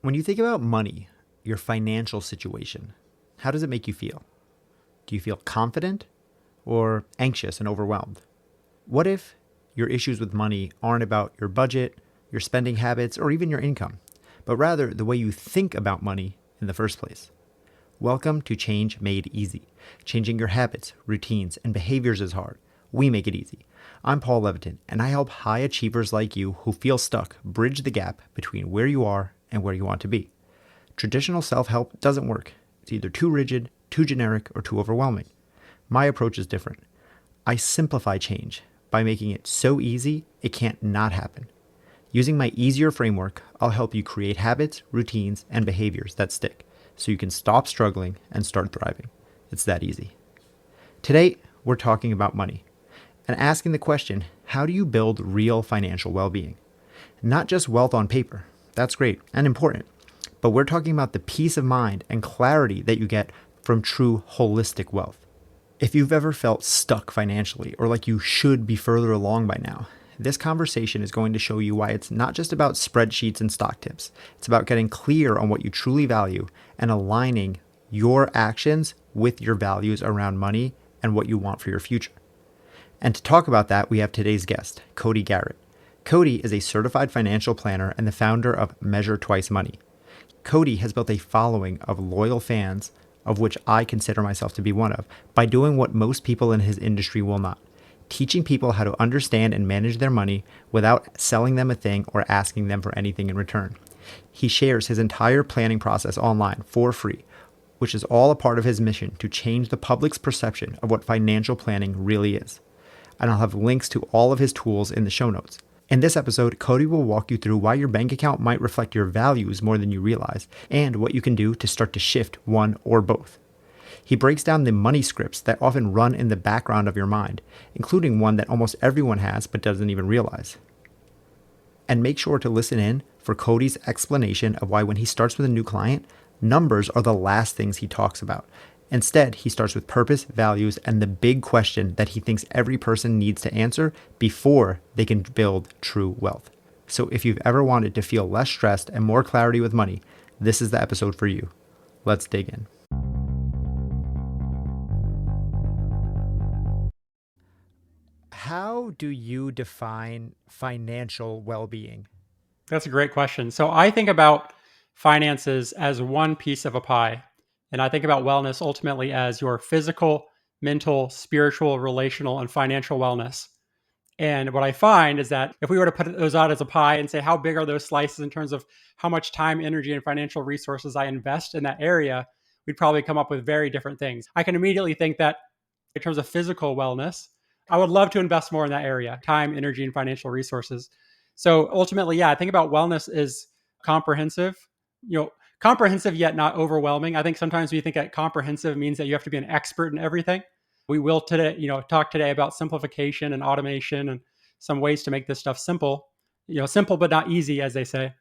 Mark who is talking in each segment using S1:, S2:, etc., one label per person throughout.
S1: When you think about money, your financial situation, how does it make you feel? Do you feel confident or anxious and overwhelmed? What if your issues with money aren't about your budget, your spending habits, or even your income, but rather the way you think about money in the first place? Welcome to Change Made Easy. Changing your habits, routines, and behaviors is hard. We make it easy. I'm Paul Leviton, and I help high achievers like you who feel stuck bridge the gap between where you are and where you want to be. Traditional self-help doesn't work. It's either too rigid, too generic, or too overwhelming. My approach is different. I simplify change by making it so easy it can't not happen. Using my easier framework, I'll help you create habits, routines, and behaviors that stick so you can stop struggling and start thriving. It's that easy. Today, we're talking about money and asking the question, how do you build real financial well-being? Not just wealth on paper. That's great and important. But we're talking about the peace of mind and clarity that you get from true holistic wealth. If you've ever felt stuck financially or like you should be further along by now, this conversation is going to show you why it's not just about spreadsheets and stock tips. It's about getting clear on what you truly value and aligning your actions with your values around money and what you want for your future. And to talk about that, we have today's guest, Cody Garrett. Cody is a certified financial planner and the founder of Measure Twice Money. Cody has built a following of loyal fans, of which I consider myself to be one of, by doing what most people in his industry will not, teaching people how to understand and manage their money without selling them a thing or asking them for anything in return. He shares his entire planning process online for free, which is all a part of his mission to change the public's perception of what financial planning really is. And I'll have links to all of his tools in the show notes. In this episode, Cody will walk you through why your bank account might reflect your values more than you realize, and what you can do to start to shift one or both. He breaks down the money scripts that often run in the background of your mind, including one that almost everyone has but doesn't even realize. And make sure to listen in for Cody's explanation of why when he starts with a new client, numbers are the last things he talks about. Instead, he starts with purpose, values, and the big question that he thinks every person needs to answer before they can build true wealth. So if you've ever wanted to feel less stressed and more clarity with money, this is the episode for you. Let's dig in. How do you define financial well-being?
S2: That's a great question. So I think about finances as one piece of a pie. And I think about wellness ultimately as your physical, mental, spiritual, relational, and financial wellness. And what I find is that if we were to put those out as a pie and say, how big are those slices in terms of how much time, energy, and financial resources I invest in that area, we'd probably come up with very different things. I can immediately think that in terms of physical wellness, I would love to invest more in that area, time, energy, and financial resources. So ultimately, yeah, I think about wellness is comprehensive, comprehensive yet not overwhelming. I think sometimes we think that comprehensive means that you have to be an expert in everything. We will today, talk today about simplification and automation and some ways to make this stuff simple, simple but not easy, as they say.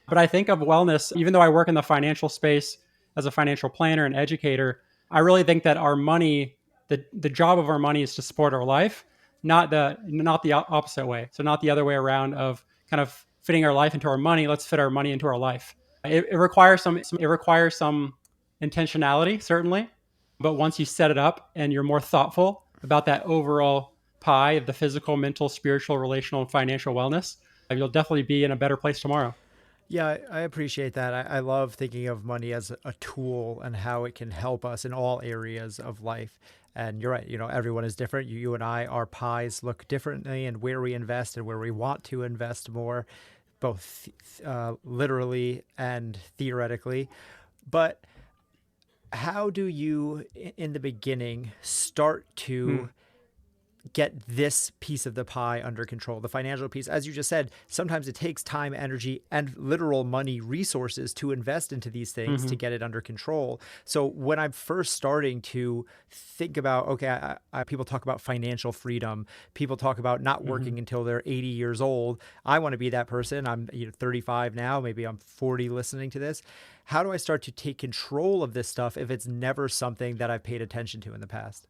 S2: But I think of wellness, even though I work in the financial space as a financial planner and educator, I really think that our money, the job of our money is to support our life, not the opposite way. So not the other way around of kind of fitting our life into our money. Let's fit our money into our life. It requires some intentionality, certainly. But once you set it up and you're more thoughtful about that overall pie of the physical, mental, spiritual, relational, and financial wellness, you'll definitely be in a better place tomorrow.
S1: Yeah, I appreciate that. I love thinking of money as a tool and how it can help us in all areas of life. And you're right, everyone is different. You and I, our pies look differently, and where we invest and where we want to invest more, both literally and theoretically. But how do you, in the beginning, start
S2: Hmm.
S1: to get this piece of the pie under control? The financial piece, as you just said, sometimes it takes time, energy, and literal money resources to invest into these things to
S2: Hmm.
S1: get it under control. So when I'm first starting to think about, okay, people talk about financial freedom, people talk about not
S2: Hmm.
S1: working until they're 80 years old. I want to be that person. I'm 35 now, maybe I'm 40 listening to this. How do I start to take control of this stuff if it's never something that I've paid attention to in the past?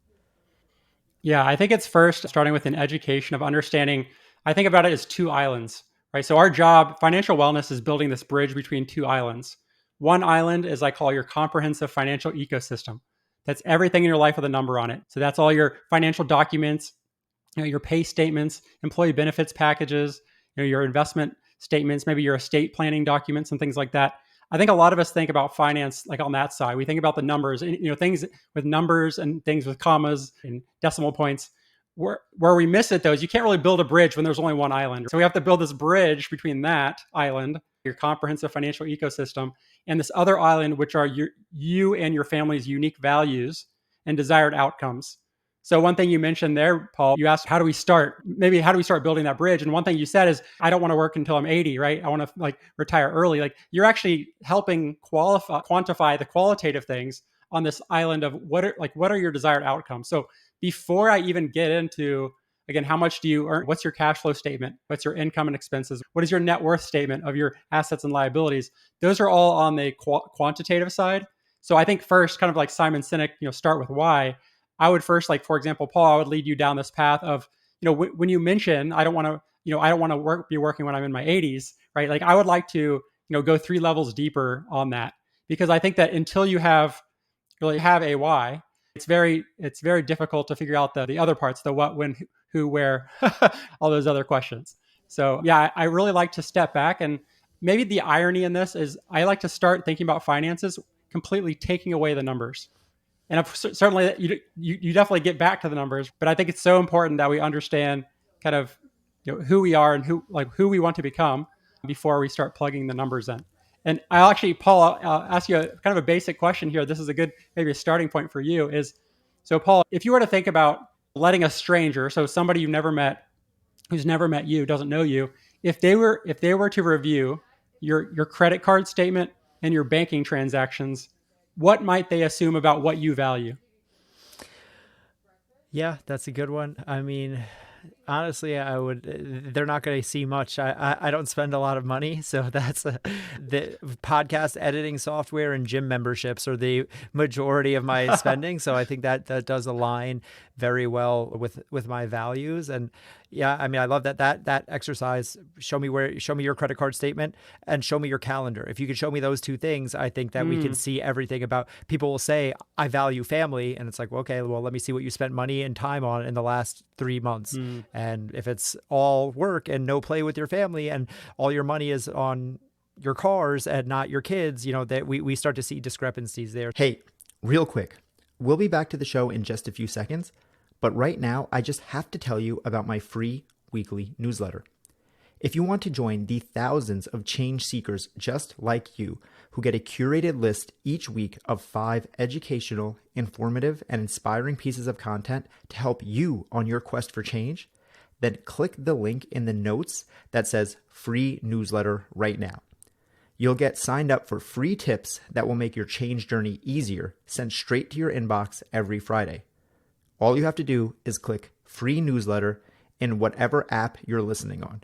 S2: Yeah, I think it's first starting with an education of understanding. I think about it as two islands. right? So our job, financial wellness, is building this bridge between two islands. One island is I call your comprehensive financial ecosystem. That's everything in your life with a number on it. So that's all your financial documents, your pay statements, employee benefits packages, your investment statements, maybe your estate planning documents and things like that. I think a lot of us think about finance like on that side. We think about the numbers, and things with numbers and things with commas and decimal points. Where we miss it though is you can't really build a bridge when there's only one island. So we have to build this bridge between that island, your comprehensive financial ecosystem, and this other island, which are you and your family's unique values and desired outcomes. So one thing you mentioned there, Paul, you asked, how do we start? Maybe how do we start building that bridge? And one thing you said is, I don't want to work until I'm 80, right? I want to retire early. Like you're actually helping quantify the qualitative things on this island of what are your desired outcomes. So before I even get into, again, how much do you earn? What's your cash flow statement? What's your income and expenses? What is your net worth statement of your assets and liabilities? Those are all on the quantitative side. So I think first, kind of like Simon Sinek, start with why. I would first, like, for example, Paul, I would lead you down this path of, when you mention, I don't want to be working when I'm in my 80s, right? Like I would like to, go 3 levels deeper on that, because I think that until you really have a why, it's very difficult to figure out the other parts, the what, when, who, where, all those other questions. So yeah, I really like to step back, and maybe the irony in this is I like to start thinking about finances completely taking away the numbers. And certainly you definitely get back to the numbers, but I think it's so important that we understand kind of who we are and who we want to become before we start plugging the numbers in. And I'll actually, Paul, I'll ask you kind of a basic question here. This is maybe a starting point for you is, so Paul, if you were to think about letting a stranger, so somebody you've never met, who's never met you, doesn't know you, if they were to review your credit card statement and your banking transactions, what might they assume about what you value?
S1: Yeah, that's a good one. I mean, honestly, they're not going to see much. I don't spend a lot of money. So the podcast editing software and gym memberships are the majority of my spending. So I think that does align very well with my values. And yeah, I mean, I love that exercise. Show me your credit card statement and show me your calendar. If you could show me those two things, I think that we can see everything about. People will say, I value family. And it's like, well, okay, well, let me see what you spent money and time on in the last 3 months. And if it's all work and no play with your family and all your money is on your cars and not your kids, that we start to see discrepancies there. Hey, real quick, we'll be back to the show in just a few seconds. But right now, I just have to tell you about my free weekly newsletter. If you want to join the thousands of change seekers just like you who get a curated list each week of 5 educational, informative, and inspiring pieces of content to help you on your quest for change, then click the link in the notes that says free newsletter right now. You'll get signed up for free tips that will make your change journey easier, sent straight to your inbox every Friday. All you have to do is click free newsletter in whatever app you're listening on.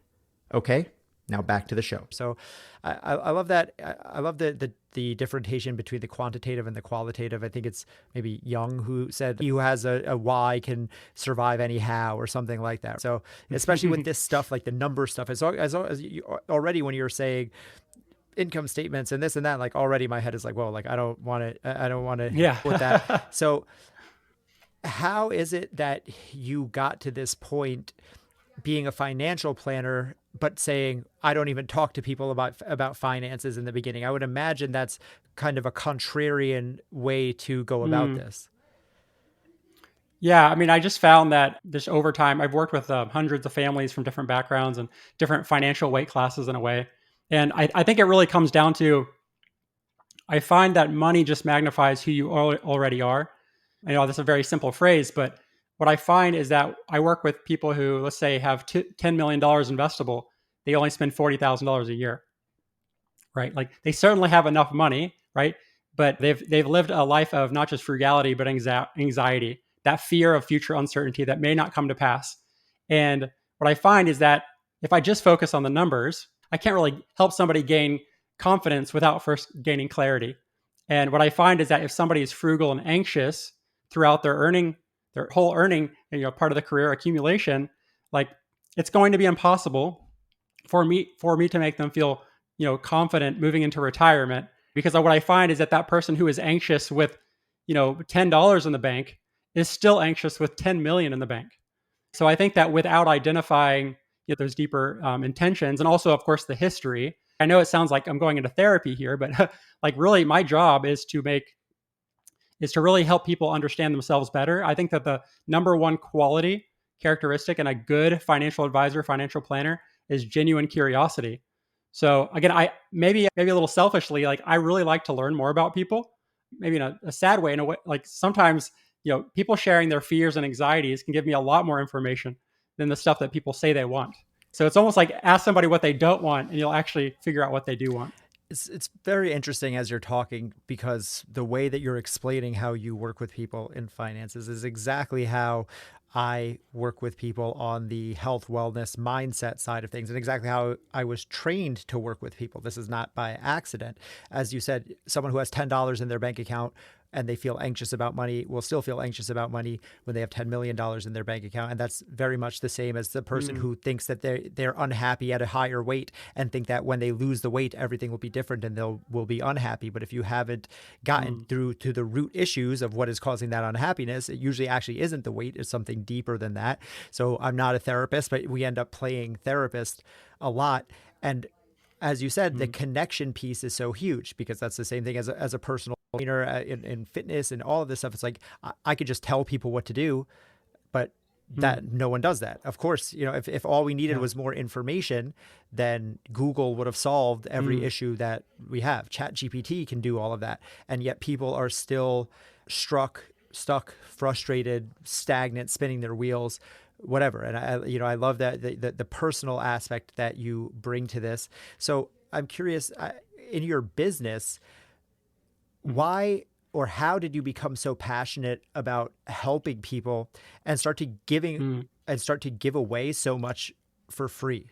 S1: Okay, now back to the show. So I love that. I love the differentiation between the quantitative and the qualitative. I think it's maybe Young who said he who has a why can survive anyhow or something like that. So especially with this stuff, like the number stuff, as you, already when you're saying income statements and this and that, like already my head is like, well, like I don't want to with that. So how is it that you got to this point being a financial planner, but saying, I don't even talk to people about finances in the beginning? I would imagine that's kind of a contrarian way to go about this.
S2: Yeah, I mean, I just found that this over time, I've worked with hundreds of families from different backgrounds and different financial weight classes in a way. And I think it really comes down to, I find that money just magnifies who you already are. I know that's a very simple phrase, but what I find is that I work with people who, let's say, have $10 million investable. They only spend $40,000 a year, right? Like they certainly have enough money, right? But they've lived a life of not just frugality, but anxiety, that fear of future uncertainty that may not come to pass. And what I find is that if I just focus on the numbers, I can't really help somebody gain confidence without first gaining clarity. And what I find is that if somebody is frugal and anxious throughout their whole earning, part of the career accumulation, like it's going to be impossible for me to make them feel, confident moving into retirement. Because what I find is that that person who is anxious with, $10 in the bank is still anxious with 10 million in the bank. So I think that without identifying, those deeper intentions, and also, of course, the history. I know it sounds like I'm going into therapy here, but like really, my job is to really help people understand themselves better. I think that the number one quality characteristic in a good financial advisor, financial planner, is genuine curiosity. So again, I maybe a little selfishly, like I really like to learn more about people, maybe in a sad way, in a way, like sometimes, people sharing their fears and anxieties can give me a lot more information than the stuff that people say they want. So it's almost like ask somebody what they don't want, and you'll actually figure out what they do want.
S1: It's very interesting as you're talking, because the way that you're explaining how you work with people in finances is exactly how I work with people on the health, wellness, mindset side of things, and exactly how I was trained to work with people. This is not by accident. As you said, someone who has $10 in their bank account and they feel anxious about money will still feel anxious about money when they have $10 million in their bank account. And that's very much the same as the person
S2: Mm,
S1: who thinks that they're unhappy at a higher weight and think that when they lose the weight, everything will be different and they'll will be unhappy. But if you haven't gotten
S2: mm,
S1: through to the root issues of what is causing that unhappiness, it usually actually isn't the weight, it's something deeper than that. So I'm not a therapist, but we end up playing therapist a lot. And as you said, the
S2: mm,
S1: connection piece is so huge, because that's the same thing as a personal trainer in fitness and all of this stuff. It's like I could just tell people what to do, but
S2: mm.
S1: that no one does that. Of course, if all we needed
S2: Yeah.
S1: was more information, then Google would have solved every
S2: Mm.
S1: issue that we have. Chat GPT can do all of that. And yet people are still stuck, frustrated, stagnant, spinning their wheels, whatever. And I love that the personal aspect that you bring to this. So I'm curious, in your business,
S2: Mhm.
S1: why or how did you become so passionate about helping people and
S2: Mm.
S1: start to give away so much for free?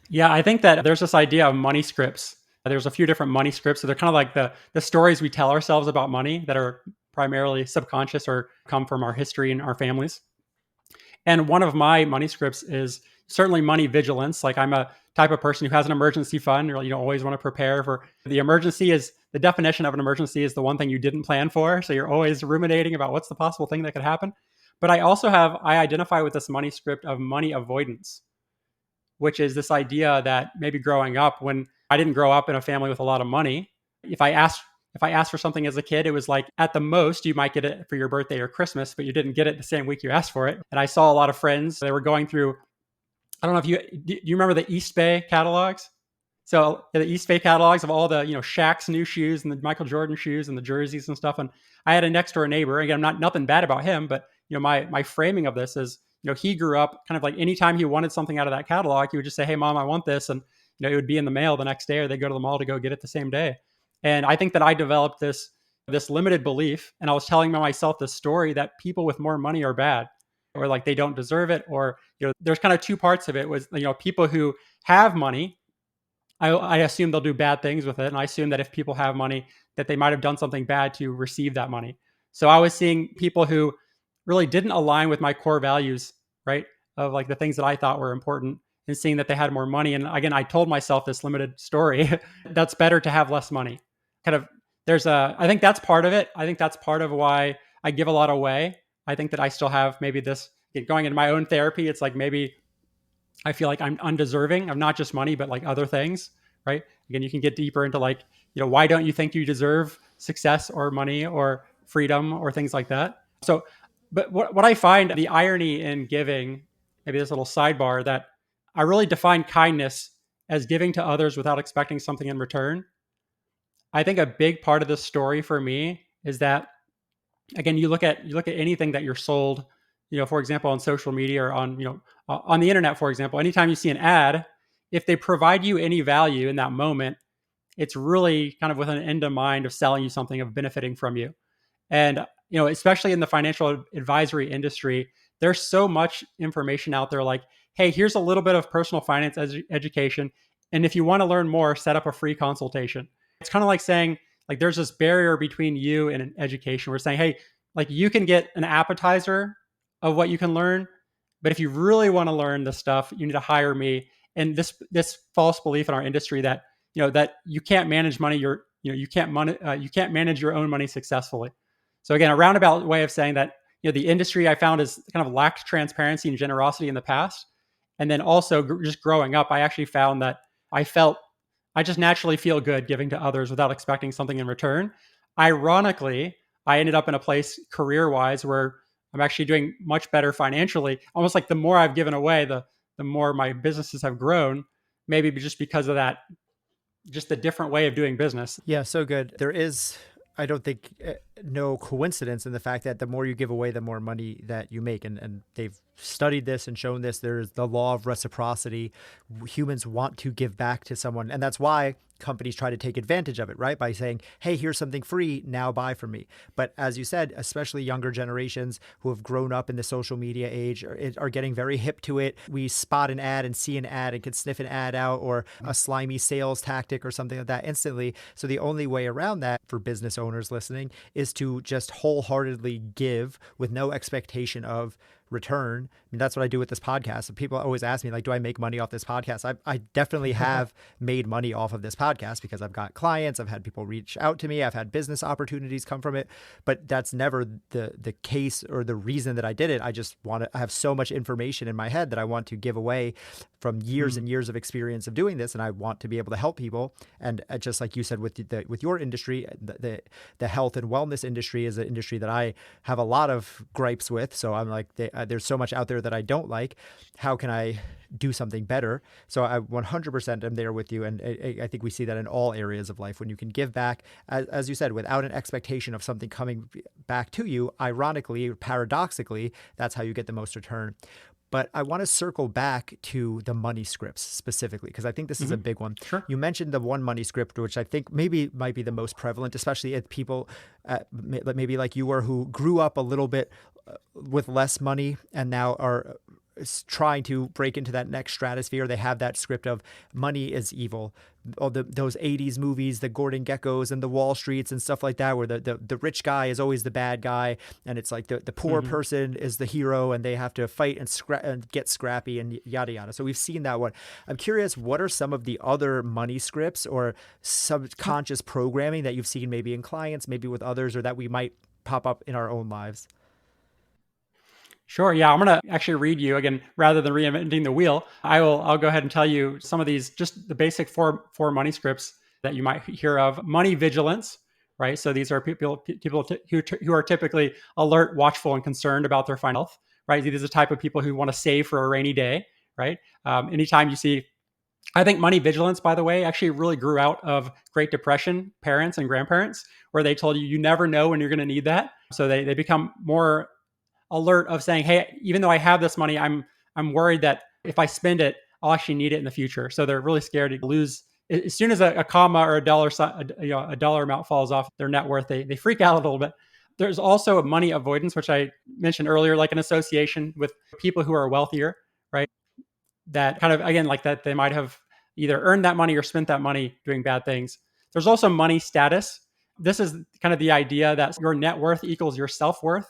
S2: Yeah, I think that there's this idea of money scripts. There's a few different money scripts. So they're kind of like the stories we tell ourselves about money that are primarily subconscious or come from our history and our families. And one of my money scripts is certainly money vigilance. Like I'm a type of person who has an emergency fund, or always want to prepare for the emergency. Is the definition of an emergency is the one thing you didn't plan for. So you're always ruminating about what's the possible thing that could happen. But I identify with this money script of money avoidance, which is this idea that maybe growing up, when I didn't grow up in a family with a lot of money, if I asked if I asked for something as a kid, it was like at the most you might get it for your birthday or Christmas, but you didn't get it the same week you asked for it. And I saw a lot of friends, they were going through, I don't know if do you remember the East Bay catalogs? So the East Bay catalogs of all the Shaq's new shoes and the Michael Jordan shoes and the jerseys and stuff. And I had a next door neighbor. Again, not nothing bad about him, but my framing of this is he grew up kind of like anytime he wanted something out of that catalog, he would just say, "Hey, mom, I want this," and it would be in the mail the next day, or they go to the mall to go get it the same day. And I think that I developed this limited belief, and I was telling myself this story that people with more money are bad, or like they don't deserve it, or there's kind of two parts of it. Was people who have money, I assume they'll do bad things with it. And I assume that if people have money, that they might have done something bad to receive that money. So I was seeing people who really didn't align with my core values, right? Of like the things that I thought were important, and seeing that they had more money. And again, I told myself this limited story that's better to have less money. Kind of, I think that's part of it. I think that's part of why I give a lot away. I think that I still have maybe this going into my own therapy. It's like maybe I feel like I'm undeserving of not just money, but like other things, right? Again, you can get deeper into like, why don't you think you deserve success or money or freedom or things like that? So, but what I find the irony in giving, maybe this little sidebar, that I really define kindness as giving to others without expecting something in return. I think a big part of this story for me is that, again, you look at anything that you're sold, for example, on social media or on on the internet, for example. Anytime you see an ad, if they provide you any value in that moment, it's really kind of with an end in mind of selling you something, of benefiting from you. And especially in the financial advisory industry, there's so much information out there, like, hey, here's a little bit of personal finance education, and if you want to learn more, set up a free consultation. It's kind of like saying, like, there's this barrier between you and an education. We're saying, hey, like, you can get an appetizer of what you can learn, But if you really want to learn this stuff, you need to hire me. And this false belief in our industry that that you can't manage money, you can't manage your own money successfully. So again, a roundabout way of saying that the industry I found is kind of lacked transparency and generosity in the past, and then also just growing up, I actually found that I felt I just naturally feel good giving to others without expecting something in return. Ironically, I ended up in a place career wise where I'm actually doing much better financially. Almost like the more I've given away, the more my businesses have grown. Maybe just because of that, just the different way of doing business.
S1: Yeah, so good. There is, I don't think, no coincidence in the fact that the more you give away, the more money that you make. And they've studied this and shown this. There's the law of reciprocity. Humans want to give back to someone. And that's why companies try to take advantage of it, right? By saying, hey, here's something free, now buy from me. But as you said, especially younger generations who have grown up in the social media age are getting very hip to it. We spot an ad and see an ad and can sniff an ad out, or a slimy sales tactic or something like that instantly. So the only way around that for business owners listening is to just wholeheartedly give with no expectation of return. I mean, that's what I do with this podcast. People always ask me, like, do I make money off this podcast? I definitely have made money off of this podcast because I've got clients, I've had people reach out to me, I've had business opportunities come from it, but that's never the case or the reason that I did it. I just I have so much information in my head that I want to give away from years and years of experience of doing this, and I want to be able to help people. And just like you said with your industry, the health and wellness industry is an industry that I have a lot of gripes with. So I'm like, there's so much out there that I don't like. How can I do something better? So I 100% am there with you. And I think we see that in all areas of life when you can give back, as you said, without an expectation of something coming back to you. Ironically, paradoxically, that's how you get the most return. But I want to circle back to the money scripts specifically, because I think this is a big one.
S2: Sure.
S1: You mentioned the one money script, which I think maybe might be the most prevalent, especially at people maybe like you were, who grew up a little bit with less money and now are trying to break into that next stratosphere. They have that script of money is evil. All those 80s movies, the Gordon Geckos and the Wall Streets and stuff like that, where the rich guy is always the bad guy. And it's like the poor person is the hero and they have to fight and get scrappy and yada, yada. So we've seen that one. I'm curious, what are some of the other money scripts or subconscious programming that you've seen maybe in clients, maybe with others, or that we might pop up in our own lives?
S2: Sure. Yeah, I'm going to actually read you again rather than reinventing the wheel. I'll go ahead and tell you some of these, just the basic four money scripts that you might hear of. Money vigilance, right? So these are people who are typically alert, watchful, and concerned about their financial health, right? These are the type of people who want to save for a rainy day, right? Anytime you see, I think money vigilance, by the way, actually really grew out of Great Depression parents and grandparents, where they told you never know when you're going to need that. So they become more alert of saying, hey, even though I have this money, I'm worried that if I spend it, I'll actually need it in the future. So they're really scared to lose. As soon as a comma or a dollar amount falls off their net worth, they freak out a little bit. There's also money avoidance, which I mentioned earlier, like an association with people who are wealthier, right? That kind of, again, like that they might have either earned that money or spent that money doing bad things. There's also money status. This is kind of the idea that your net worth equals your self-worth.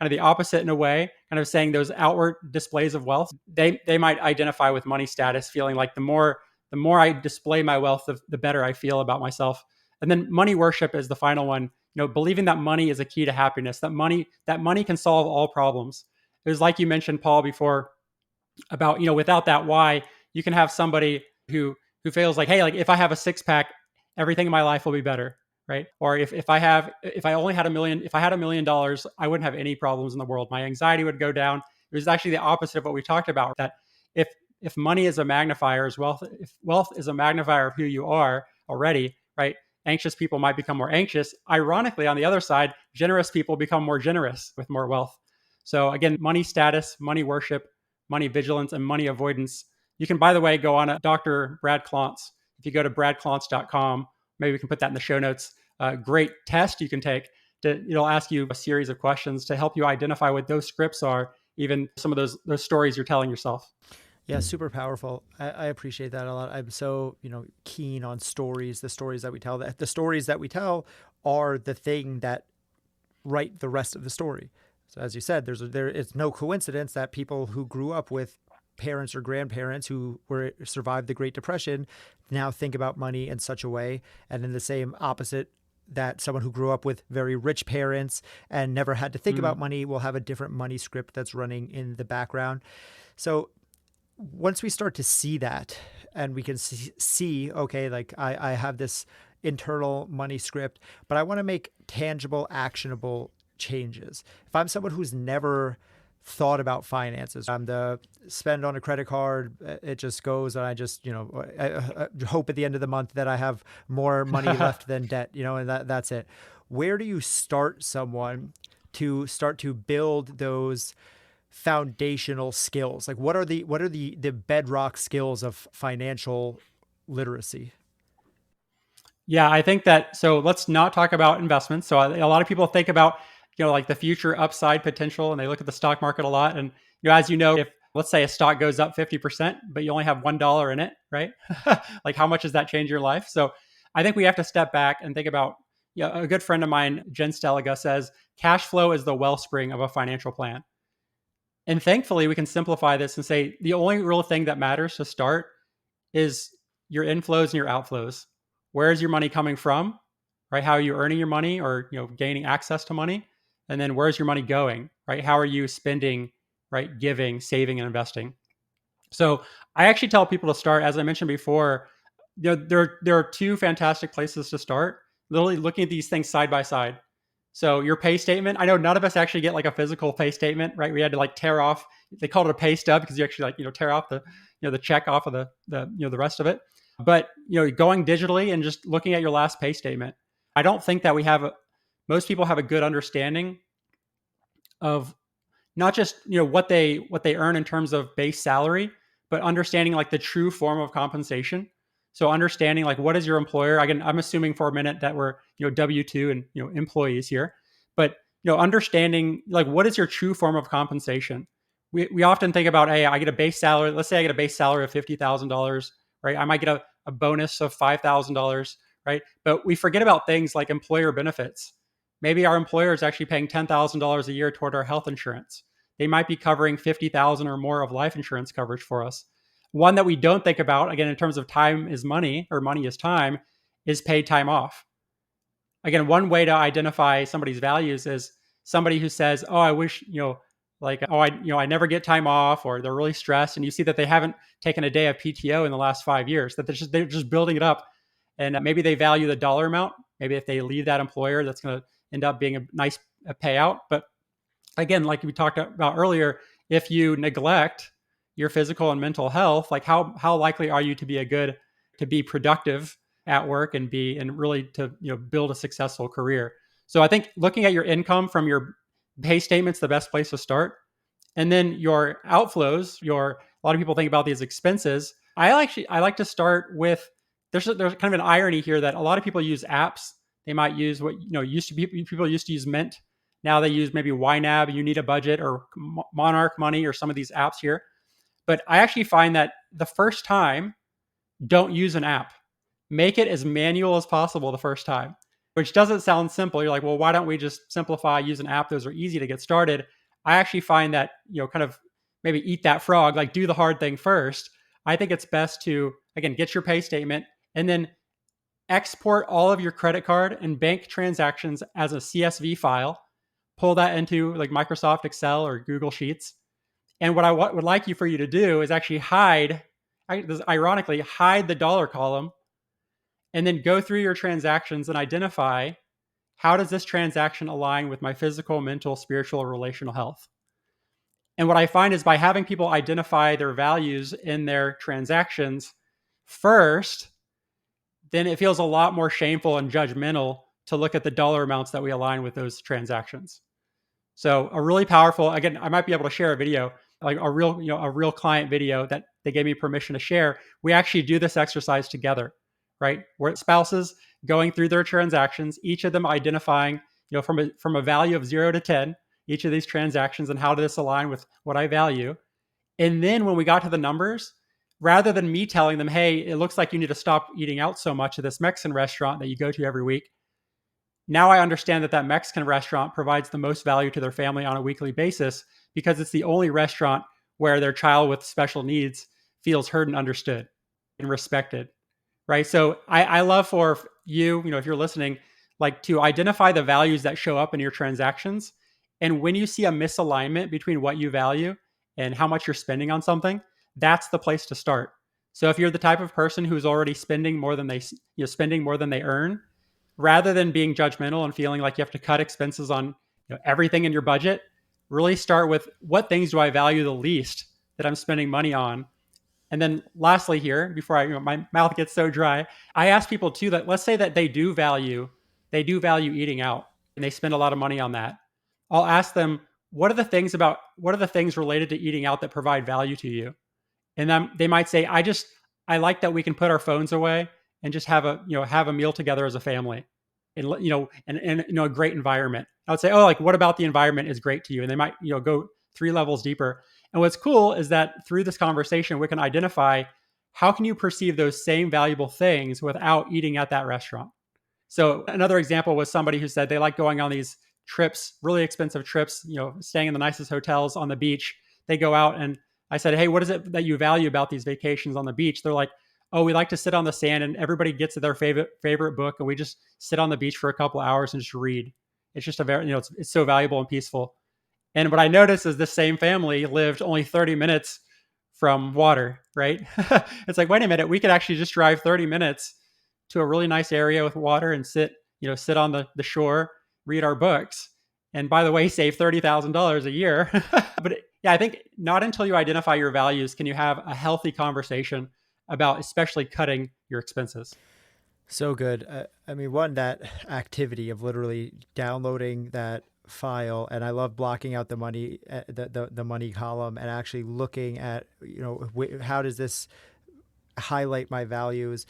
S2: Kind of the opposite in a way, kind of saying those outward displays of wealth, they might identify with money status, feeling like the more I display my wealth, the better I feel about myself. And then money worship is the final one. Believing that money is a key to happiness, that money can solve all problems. It was like you mentioned, Paul, before about, without that why, you can have somebody who feels like, hey, like if I have a six pack, everything in my life will be better. Right. Or if I had $1 million, I wouldn't have any problems in the world. My anxiety would go down. It was actually the opposite of what we talked about, that if money is a magnifier, if wealth is a magnifier of who you are already, right? Anxious people might become more anxious. Ironically, on the other side, generous people become more generous with more wealth. So again, money status, money worship, money vigilance, and money avoidance. You can, by the way, go on a Dr. Brad Klontz. If you go to bradklontz.com, maybe we can put that in the show notes. Great test you can take. It'll ask you a series of questions to help you identify what those scripts are, even some of those stories you're telling yourself.
S1: Yeah, super powerful. I appreciate that a lot. I'm so, keen on stories, the stories that we tell. The stories that we tell are the thing that write the rest of the story. So as you said, it's no coincidence that people who grew up with parents or grandparents who were survived the Great Depression now think about money in such a way, and in the same opposite, that someone who grew up with very rich parents and never had to think about money will have a different money script that's running in the background. So once we start to see that, and we can see okay, like I have this internal money script, but I want to make tangible, actionable changes. If I'm someone who's never thought about finances, I'm the spend on a credit card, it just goes, and I just, I hope at the end of the month that I have more money left than debt, and that's it. Where do you start someone to start to build those foundational skills? Like what are the bedrock skills of financial literacy?
S2: Yeah, I think that, so let's not talk about investments. So a lot of people think about, like the future upside potential, and they look at the stock market a lot. And, as you know, if let's say a stock goes up 50%, but you only have $1 in it, right? Like how much does that change your life? So I think we have to step back and think about, a good friend of mine, Jen Steliga, says cash flow is the wellspring of a financial plan. And thankfully, we can simplify this and say the only real thing that matters to start is your inflows and your outflows. Where is your money coming from? Right? How are you earning your money, or gaining access to money? And then where's your money going? Right? How are you spending, right? Giving, saving, and investing. So I actually tell people to start, as I mentioned before, there are two fantastic places to start. Literally looking at these things side by side. So your pay statement, I know none of us actually get like a physical pay statement, right? We had to like tear off, they called it a pay stub because you actually like, tear off the check off of the rest of it. But, going digitally and just looking at your last pay statement, I don't think that most people have a good understanding of not just, what they earn in terms of base salary, but understanding like the true form of compensation. So understanding like, what is your employer? Again, I'm assuming for a minute that we're, W-2 and, employees here, but, understanding like, what is your true form of compensation? We often think about, hey, I get a base salary. Let's say I get a base salary of $50,000, right? I might get a bonus of $5,000, right? But we forget about things like employer benefits. Maybe our employer is actually paying $10,000 a year toward our health insurance. They might be covering $50,000 or more of life insurance coverage for us. One that we don't think about, again, in terms of time is money, or money is time, is paid time off. Again, one way to identify somebody's values is somebody who says, "Oh, I wish, I never get time off," or they're really stressed, and you see that they haven't taken a day of PTO in the last 5 years. That they're just building it up, and maybe they value the dollar amount. Maybe if they leave that employer, that's going to end up being a nice payout. But again, like we talked about earlier, if you neglect your physical and mental health, like how likely are you to be productive at work and really to build a successful career? So I think looking at your income from your pay statement's the best place to start. And then your outflows, a lot of people think about these expenses. I like to start with, there's kind of an irony here that a lot of people use apps. They might use what people used to use Mint. Now they use maybe YNAB, You Need a Budget, or Monarch Money, or some of these apps here. But I actually find that the first time, don't use an app. Make it as manual as possible the first time, which doesn't sound simple. You're like, well, why don't we just simplify, use an app? Those are easy to get started. I actually find that, kind of maybe eat that frog, like do the hard thing first. I think it's best to, again, get your pay statement and then export all of your credit card and bank transactions as a CSV file, pull that into like Microsoft Excel or Google Sheets. And what I would like for you to do is actually ironically, hide the dollar column, and then go through your transactions and identify, how does this transaction align with my physical, mental, spiritual, or relational health? And what I find is by having people identify their values in their transactions first, then it feels a lot more shameful and judgmental to look at the dollar amounts that we align with those transactions. So a really powerful, again, I might be able to share a video, like a real client video that they gave me permission to share. We actually do this exercise together, right? We're spouses going through their transactions, each of them identifying, from a value of 0 to 10, each of these transactions, and how does this align with what I value. And then when we got to the numbers, rather than me telling them, hey, it looks like you need to stop eating out so much at this Mexican restaurant that you go to every week, Now I understand that that Mexican restaurant provides the most value to their family on a weekly basis because it's the only restaurant where their child with special needs feels heard and understood and respected. Right. So I love for you, if you're listening, like to identify the values that show up in your transactions. And when you see a misalignment between what you value and how much you're spending on something, that's the place to start. So if you're the type of person who's already spending more than spending more than they earn, rather than being judgmental and feeling like you have to cut expenses on everything in your budget, really start with what things do I value the least that I'm spending money on. And then lastly here, before my mouth gets so dry, I ask people too that let's say that they do value eating out and they spend a lot of money on that. I'll ask them, what are the things related to eating out that provide value to you? And then they might say, I like that we can put our phones away and just have a meal together as a family, and a great environment. I would say, oh, like what about the environment is great to you? And they might go three levels deeper. And what's cool is that through this conversation, we can identify how can you perceive those same valuable things without eating at that restaurant. So another example was somebody who said they like going on these trips, really expensive trips, staying in the nicest hotels on the beach. They go out and I said, hey, what is it that you value about these vacations on the beach? They're like, oh, we like to sit on the sand and everybody gets their favorite book and we just sit on the beach for a couple hours and just read. It's just it's so valuable and peaceful. And what I noticed is this same family lived only 30 minutes from water, right? It's like, wait a minute, we could actually just drive 30 minutes to a really nice area with water and sit on the shore, read our books. And by the way, save $30,000 a year. But yeah, I think not until you identify your values can you have a healthy conversation about especially cutting your expenses.
S1: So good. I mean, one, that activity of literally downloading that file, and I love blocking out the money, the money column, and actually looking at, how does this highlight my values.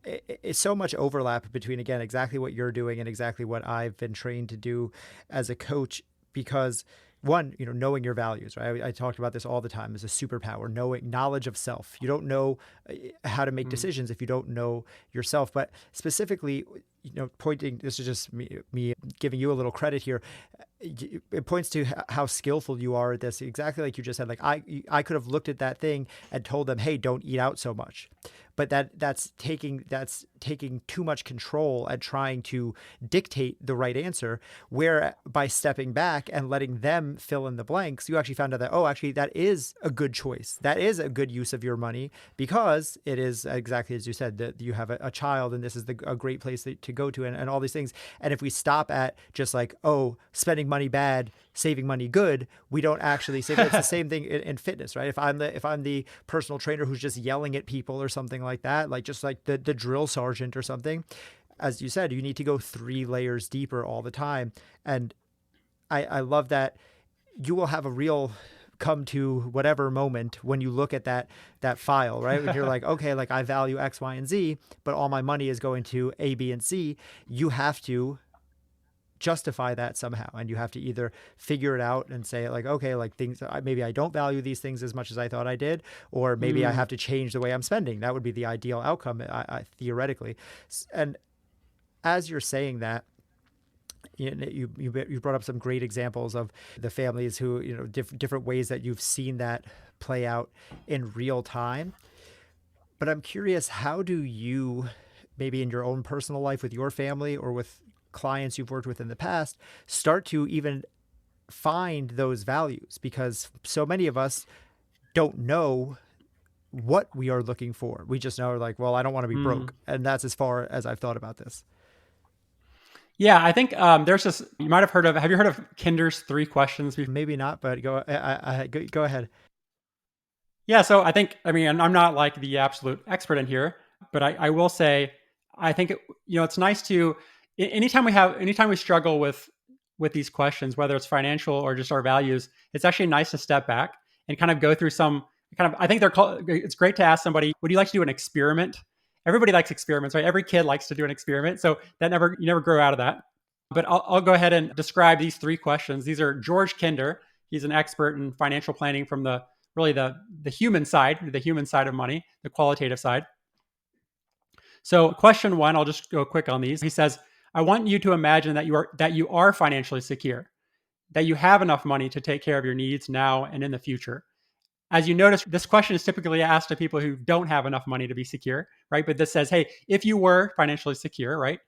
S1: It's so much overlap between, again, exactly what you're doing and exactly what I've been trained to do as a coach, because one, knowing your values, right? I talked about this all the time as a superpower, knowing knowledge of self. You don't know how to make decisions if you don't know yourself. But specifically, pointing, this is just me giving you a little credit here. It points to how skillful you are at this. Exactly like you just said, like I could have looked at that thing and told them, hey, don't eat out so much. But that's taking too much control and trying to dictate the right answer, where by stepping back and letting them fill in the blanks, you actually found out that, oh, actually that is a good choice. That is a good use of your money, because it is exactly as you said, that you have a child and this is a great place to go to, and all these things. And if we stop at just like, oh, spending money bad, saving money good, we don't actually save. It's the same thing in fitness, right? If I'm the personal trainer who's just yelling at people or something like that, like just like the drill sergeant or something, as you said, you need to go 3 layers deeper all the time. And I love that you will have a real come to whatever moment when you look at that file, right? When you're like, okay, like I value X, Y, and Z, but all my money is going to A, B, and C. You have to justify that somehow, and you have to either figure it out and say like, okay, like things, maybe I don't value these things as much as I thought I did, or maybe I have to change the way I'm spending. That would be the ideal outcome, I theoretically. And as you're saying that, you brought up some great examples of the families who, different ways that you've seen that play out in real time. But I'm curious, how do you, maybe in your own personal life with your family or with clients you've worked with in the past, start to even find those values? Because so many of us don't know what we are looking for. We just know, like, well, I don't want to be broke. And that's as far as I've thought about this.
S2: Yeah, I think there's this, you might have you heard of Kinder's 3 questions?
S1: Maybe not, but go ahead.
S2: Yeah, so I mean, I'm not like the absolute expert in here, but I will say, I think it's nice to, anytime we struggle with these questions, whether it's financial or just our values, it's actually nice to step back and kind of go through some I think it's great to ask somebody, would you like to do an experiment? Everybody likes experiments, right? Every kid likes to do an experiment. So you never grow out of that. But I'll go ahead and describe these 3 questions. These are George Kinder. He's an expert in financial planning from the human side of money, the qualitative side. So question 1, I'll just go quick on these. He says, I want you to imagine that you are financially secure, that you have enough money to take care of your needs now and in the future. As you notice, this question is typically asked to people who don't have enough money to be secure, right? But this says, hey, if you were financially secure, right?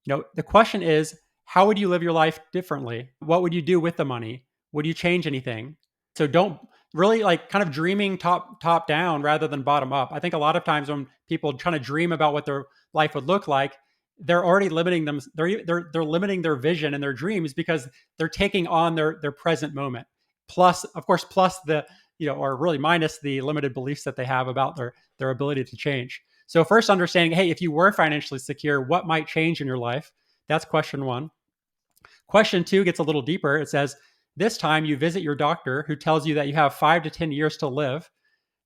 S2: The question is, how would you live your life differently? What would you do with the money? Would you change anything? So don't really like kind of dreaming top down rather than bottom up. I think a lot of times when people trying to dream about what their life would look like, they're already limiting them. They're limiting their vision and their dreams because they're taking on their present moment. Plus, of course, plus the or really minus the limited beliefs that they have about their ability to change. So first understanding, hey, if you were financially secure, what might change in your life? That's question one. Question two gets a little deeper. It says, this time you visit your doctor who tells you that you have 5 to 10 years to live.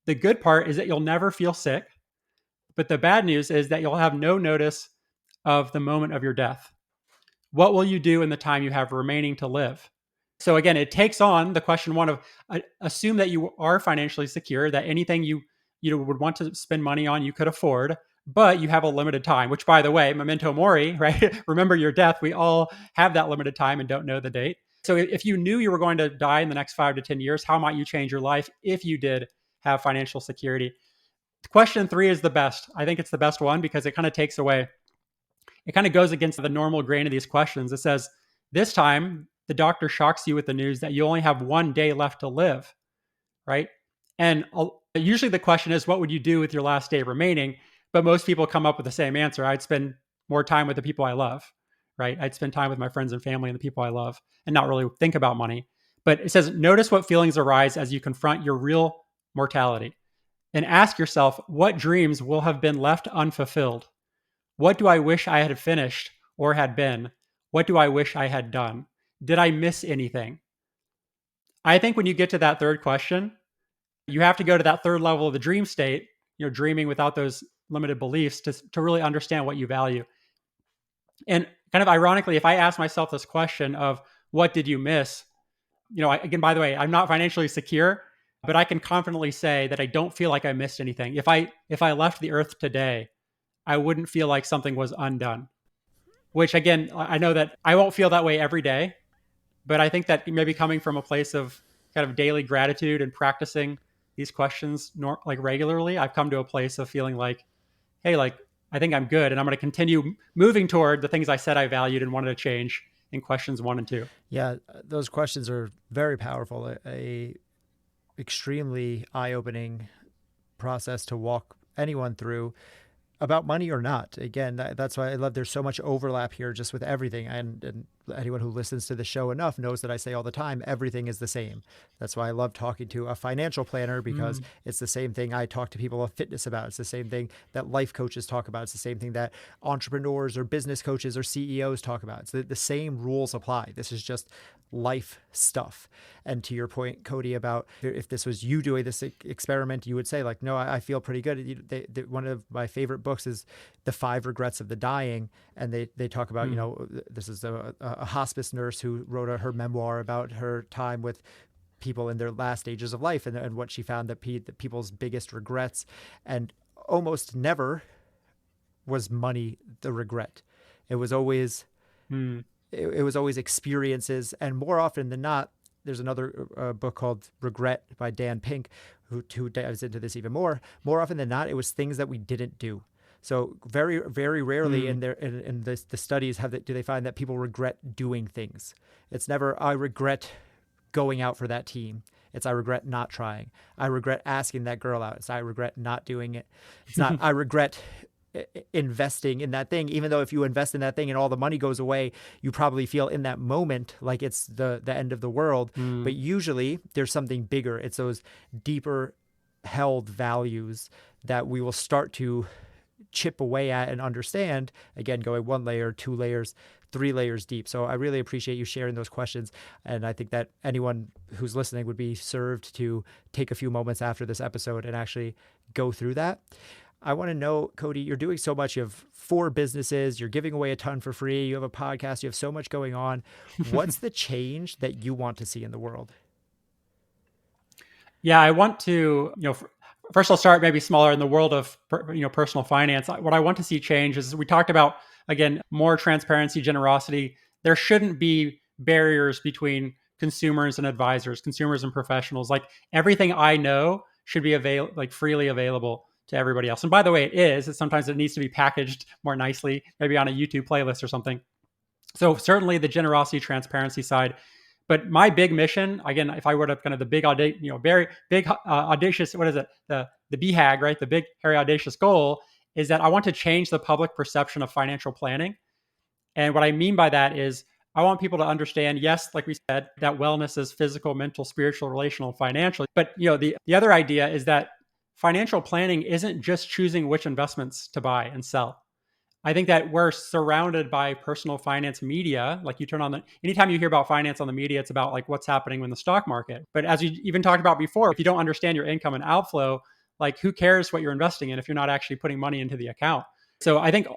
S2: The good part is that you'll never feel sick. But the bad news is that you'll have no notice of the moment of your death. What will you do in the time you have remaining to live? So again, it takes on the question one of assume that you are financially secure, that anything you would want to spend money on, you could afford, but you have a limited time, which by the way, memento mori, right? Remember your death. We all have that limited time and don't know the date. So if you knew you were going to die in the next 5 to 10 years, how might you change your life if you did have financial security? Question three is the best. I think it's the best one because it kind of takes away, it kind of goes against the normal grain of these questions. It says, this time the doctor shocks you with the news that you only have 1 day left to live, right? And usually the question is, what would you do with your last day remaining? But most people come up with the same answer. I'd spend more time with the people I love, right? I'd spend time with my friends and family and the people I love and not really think about money. But it says, notice what feelings arise as you confront your real mortality and ask yourself, what dreams will have been left unfulfilled? What do I wish I had finished or had been? What do I wish I had done? Did I miss anything? I think when you get to that third question, you have to go to that third level of the dream state, dreaming without those limited beliefs to really understand what you value. And kind of ironically, if I ask myself this question of what did you miss? Again, by the way, I'm not financially secure, but I can confidently say that I don't feel like I missed anything. If I left the earth today, I wouldn't feel like something was undone. Which again, I know that I won't feel that way every day, but I think that maybe coming from a place of kind of daily gratitude and practicing these questions like regularly, I've come to a place of feeling like, hey, like I think I'm good, and I'm going to continue moving toward the things I said I valued and wanted to change in questions 1 and 2.
S1: Yeah, those questions are very powerful. A extremely eye-opening process to walk anyone through about money or not. Again, that's why I love there's so much overlap here just with everything. And anyone who listens to the show enough knows that I say all the time, everything is the same. That's why I love talking to a financial planner because it's the same thing I talk to people of fitness about. It's the same thing that life coaches talk about. It's the same thing that entrepreneurs or business coaches or CEOs talk about. It's the same rules apply. This is just life stuff. And to your point, Cody, about if this was you doing this experiment, you would say like, no, I feel pretty good. One of my favorite books is The 5 Regrets of the Dying. And they talk about, this is a hospice nurse who wrote her memoir about her time with people in their last stages of life and what she found that people's biggest regrets, and almost never was money the regret. It was always it was always experiences, and more often than not, there's another book called Regret by Dan Pink who dives into this even more. More often than not, it was things that we didn't do. So very, very rarely in the studies do they find that people regret doing things. It's never, I regret going out for that team. It's, I regret not trying. I regret asking that girl out. It's, I regret not doing it. It's not, I regret investing in that thing, even though if you invest in that thing and all the money goes away, you probably feel in that moment like it's the end of the world. But usually there's something bigger. It's those deeper held values that we will start to chip away at and understand, again, going 1 layer, 2 layers, 3 layers deep. So I really appreciate you sharing those questions. And I think that anyone who's listening would be served to take a few moments after this episode and actually go through that. I want to know, Cody, you're doing so much. You have 4 businesses. You're giving away a ton for free. You have a podcast. You have so much going on. What's the change that you want to see in the world?
S2: Yeah, I want to, first I'll start maybe smaller in the world of, personal finance. What I want to see change is we talked about again, more transparency, generosity. There shouldn't be barriers between consumers and advisors, consumers and professionals. Like everything I know should be freely available to everybody else. And by the way, it is. Sometimes it needs to be packaged more nicely, maybe on a YouTube playlist or something. So certainly the generosity, transparency side. But my big mission, again, if I were to kind of the big, very big, audacious, what is it? The BHAG, right? The big, hairy, audacious goal is that I want to change the public perception of financial planning. And what I mean by that is I want people to understand, yes, like we said, that wellness is physical, mental, spiritual, relational, financial. But the other idea is that financial planning isn't just choosing which investments to buy and sell. I think that we're surrounded by personal finance media. Like you turn on anytime you hear about finance on the media, it's about like what's happening in the stock market. But as you even talked about before, if you don't understand your income and outflow, like who cares what you're investing in if you're not actually putting money into the account? So I think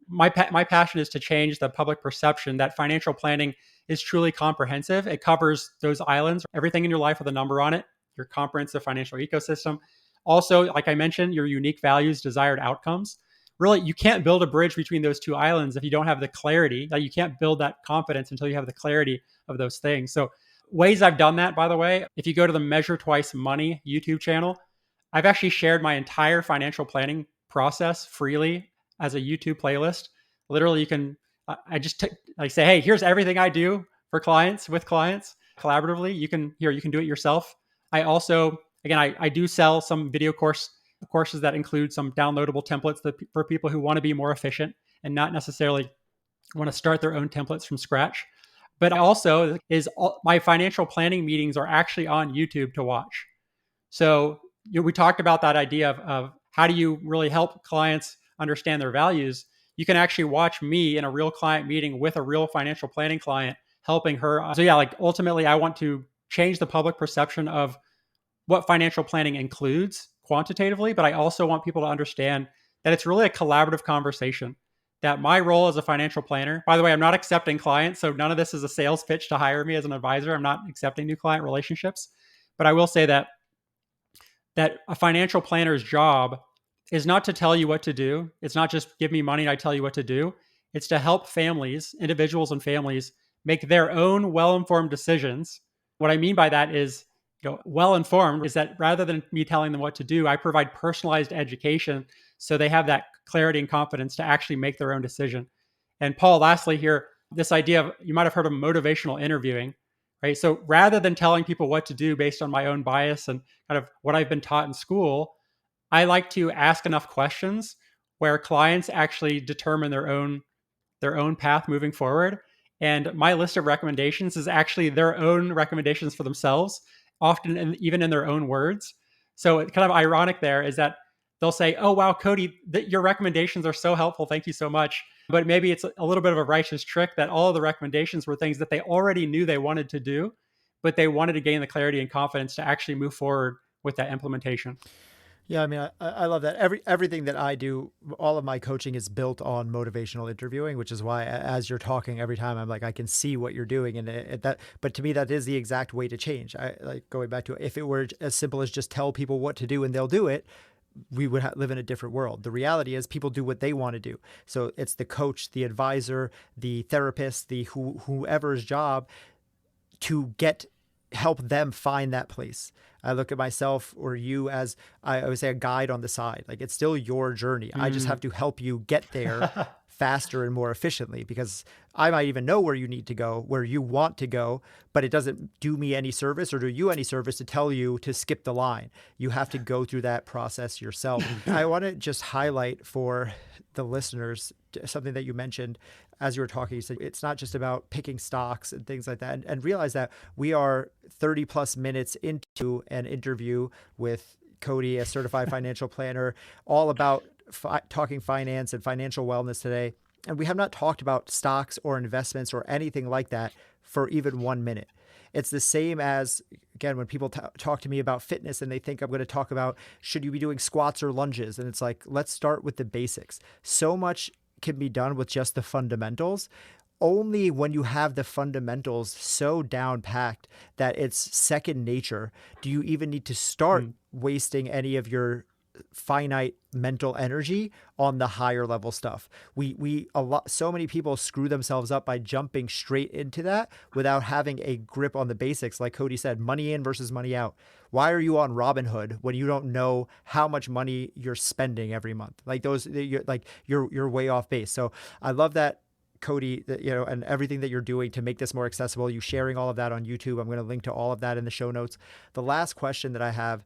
S2: my passion is to change the public perception that financial planning is truly comprehensive. It covers those islands, everything in your life with a number on it, your comprehensive financial ecosystem. Also, like I mentioned, your unique values, desired outcomes. Really, you can't build a bridge between those two islands if you don't have the clarity. Like you can't build that confidence until you have the clarity of those things. So ways I've done that, by the way, if you go to the Measure Twice Money YouTube channel, I've actually shared my entire financial planning process freely as a YouTube playlist. Literally, you can, I just say, hey, here's everything I do for clients, with clients, collaboratively. You can do it yourself. I also, again, I do sell some video courses that include some downloadable templates for people who want to be more efficient and not necessarily want to start their own templates from scratch. But also my financial planning meetings are actually on YouTube to watch. So we talked about that idea of how do you really help clients understand their values. You can actually watch me in a real client meeting with a real financial planning client, helping her. So yeah, like ultimately I want to change the public perception of what financial planning includes quantitatively, but I also want people to understand that it's really a collaborative conversation. That my role as a financial planner, by the way, I'm not accepting clients, so none of this is a sales pitch to hire me as an advisor. I'm not accepting new client relationships, but I will say that a financial planner's job is not to tell you what to do. It's not just give me money and I tell you what to do. It's to help families, individuals and families, make their own well-informed decisions. What I mean by that is, well-informed is that rather than me telling them what to do, I provide personalized education so they have that clarity and confidence to actually make their own decision. And Paul, lastly here, this idea of, you might have heard of motivational interviewing, right? So rather than telling people what to do based on my own bias and kind of what I've been taught in school, I like to ask enough questions where clients actually determine their own path moving forward. And my list of recommendations is actually their own recommendations for themselves, often even in their own words. So it's kind of ironic there is that they'll say, oh, wow, Cody, your recommendations are so helpful. Thank you so much. But maybe it's a little bit of a righteous trick that all of the recommendations were things that they already knew they wanted to do, but they wanted to gain the clarity and confidence to actually move forward with that implementation.
S1: Yeah, I mean, I love that. Everything that I do, all of my coaching is built on motivational interviewing, which is why, as you're talking, every time I'm like, I can see what you're doing, and that. But to me, that is the exact way to change. I like going back to, if it were as simple as just tell people what to do and they'll do it, we would live in a different world. The reality is people do what they want to do. So it's the coach, the advisor, the therapist, the whoever's job to help them find that place. I look at myself or you as, I would say, a guide on the side. Like, it's still your journey. I just have to help you get there faster and more efficiently, because I might even know where you need to go, where you want to go, but it doesn't do me any service or do you any service to tell you to skip the line. You have to go through that process yourself. I want to just highlight for the listeners something that you mentioned as you were talking. You said it's not just about picking stocks and things like that, and realize that we are 30 plus minutes into an interview with Cody, a certified financial planner, all about talking finance and financial wellness today. And we have not talked about stocks or investments or anything like that for even 1 minute. It's the same as, again, when people talk to me about fitness and they think I'm going to talk about, should you be doing squats or lunges? And it's like, let's start with the basics. So much can be done with just the fundamentals. Only when you have the fundamentals so down packed that it's second nature do you even need to start wasting any of your finite mental energy on the higher level stuff. So many people screw themselves up by jumping straight into that without having a grip on the basics. Like Cody said, money in versus money out. Why are you on Robinhood when you don't know how much money you're spending every month? Like you're way off base. So I love that, Cody, and everything that you're doing to make this more accessible. You sharing all of that on YouTube. I'm going to link to all of that in the show notes. The last question that I have,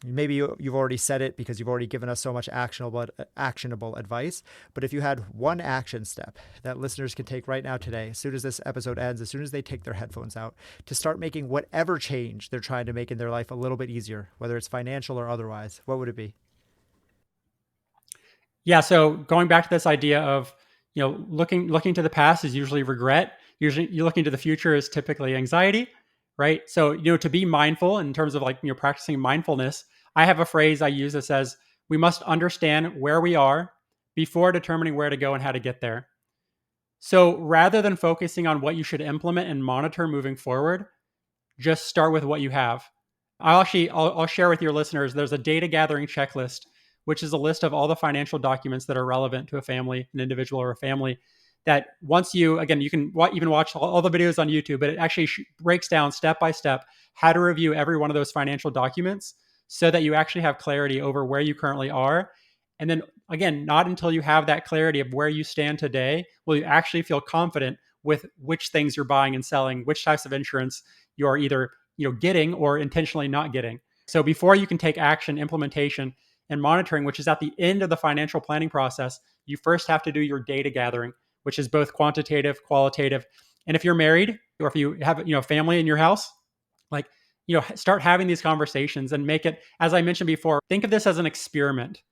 S1: maybe you've already said it because you've already given us so much actionable advice, but if you had one action step that listeners can take right now today, as soon as this episode ends, as soon as they take their headphones out, to start making whatever change they're trying to make in their life a little bit easier, whether it's financial or otherwise, what would it be?
S2: Yeah. So going back to this idea of, looking to the past is usually regret. Usually you're looking to the future is typically anxiety, right? So, to be mindful in terms of practicing mindfulness, I have a phrase I use that says, we must understand where we are before determining where to go and how to get there. So rather than focusing on what you should implement and monitor moving forward, just start with what you have. I'll share with your listeners, there's a data gathering checklist, which is a list of all the financial documents that are relevant to a family, an individual or a family, that once you can even watch all the videos on YouTube, but it actually breaks down step by step how to review every one of those financial documents so that you actually have clarity over where you currently are. And then again, not until you have that clarity of where you stand today will you actually feel confident with which things you're buying and selling, which types of insurance you are either getting or intentionally not getting. So before you can take action, implementation, and monitoring, which is at the end of the financial planning process, you first have to do your data gathering, which is both quantitative, qualitative. And if you're married or if you have family in your house, start having these conversations and make it, as I mentioned before, think of this as an experiment,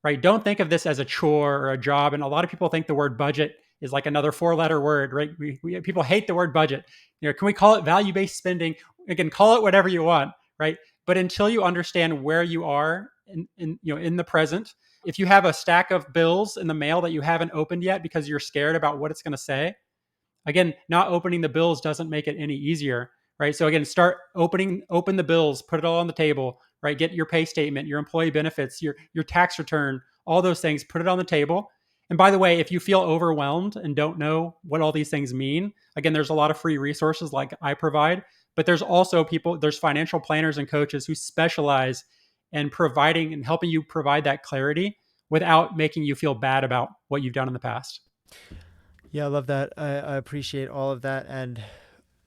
S2: right? Don't think of this as a chore or a job. And a lot of people think the word budget is like another 4-letter word, right? People hate the word budget. Can we call it value-based spending? Again, call it whatever you want, right? But until you understand where you are in the present, if you have a stack of bills in the mail that you haven't opened yet because you're scared about what it's going to say, again, not opening the bills doesn't make it any easier, right? So again, open the bills, put it all on the table, right? Get your pay statement, your employee benefits, your tax return, all those things, put it on the table. And by the way, if you feel overwhelmed and don't know what all these things mean, again, there's a lot of free resources like I provide, but there's also there's financial planners and coaches who specialize in providing and helping you provide that clarity without making you feel bad about what you've done in the past.
S1: Yeah, I love that. I appreciate all of that. And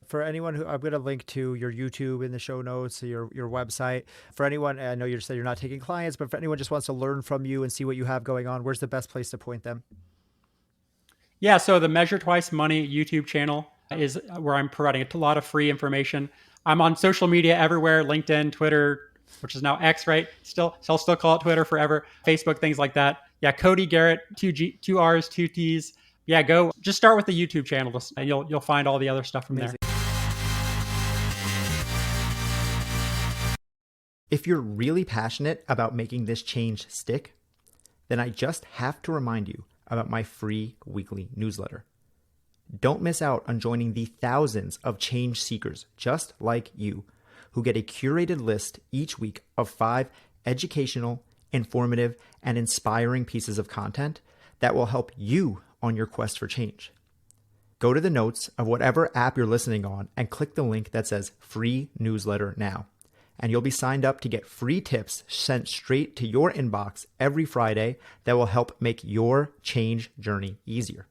S1: for anyone who, I'm going to link to your YouTube in the show notes, your website. For anyone, I know you said you're not taking clients, but for anyone just wants to learn from you and see what you have going on, where's the best place to point them?
S2: Yeah, so the Measure Twice Money YouTube channel is where I'm providing a lot of free information. I'm on social media everywhere, LinkedIn, Twitter, which is now X, right? I'll still call it Twitter forever, Facebook, things like that. Yeah, Cody Garrett, 2 R's, 2 T's. Yeah, just start with the YouTube channel and you'll find all the other stuff from there.
S1: If you're really passionate about making this change stick, then I just have to remind you about my free weekly newsletter. Don't miss out on joining the thousands of change seekers just like you who get a curated list each week of 5 educational, informative, and inspiring pieces of content that will help you on your quest for change. Go to the notes of whatever app you're listening on and click the link that says free newsletter now. And you'll be signed up to get free tips sent straight to your inbox every Friday that will help make your change journey easier.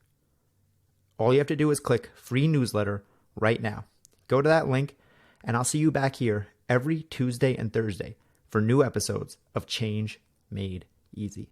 S1: All you have to do is click free newsletter right now. Go to that link and I'll see you back here every Tuesday and Thursday for new episodes of Change Made Easy.